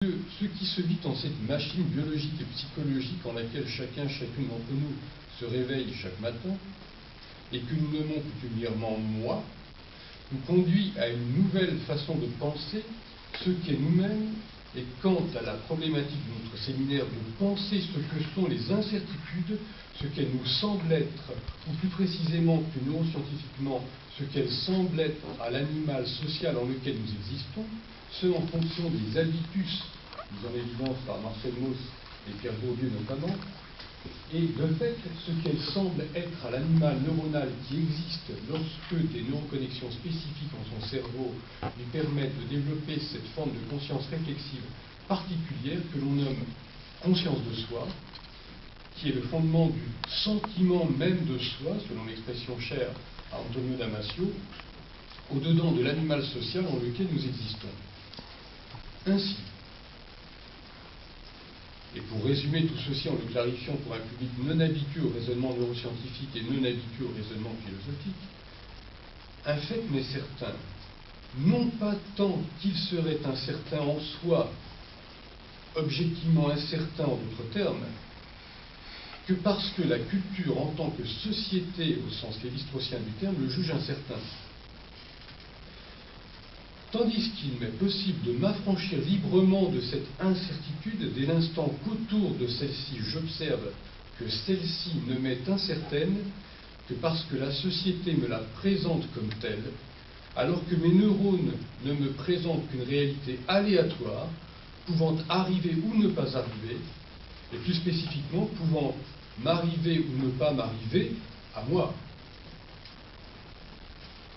Ce qui se vit en cette machine biologique et psychologique en laquelle chacune d'entre nous se réveille chaque matin, et que nous nommons coutumièrement moi, nous conduit à une nouvelle façon de penser ce qu'est nous-mêmes, et quant à la problématique de notre séminaire, de penser ce que sont les incertitudes, ce qu'elles nous semblent être, ou plus précisément, plus neuroscientifiquement, ce qu'elles semblent être à l'animal social en lequel nous existons, ce en fonction des habitus, mis en évidence par Marcel Mauss et Pierre Bourdieu notamment, et de fait, ce qu'elle semble être à l'animal neuronal qui existe lorsque des neuroconnexions spécifiques en son cerveau lui permettent de développer cette forme de conscience réflexive particulière que l'on nomme conscience de soi, qui est le fondement du sentiment même de soi, selon l'expression chère à Antonio Damasio, au-dedans de l'animal social en lequel nous existons. Ainsi, et pour résumer tout ceci en le clarifiant pour un public non habitué au raisonnement neuroscientifique et non habitué au raisonnement philosophique, un fait m'est certain, non pas tant qu'il serait incertain en soi, objectivement incertain en d'autres termes, que parce que la culture en tant que société, au sens lévi-straussien du terme, le juge incertain. Tandis qu'il m'est possible de m'affranchir librement de cette incertitude dès l'instant qu'autour de celle-ci j'observe que celle-ci ne m'est incertaine que parce que la société me la présente comme telle, alors que mes neurones ne me présentent qu'une réalité aléatoire, pouvant arriver ou ne pas arriver, et plus spécifiquement pouvant m'arriver ou ne pas m'arriver à moi.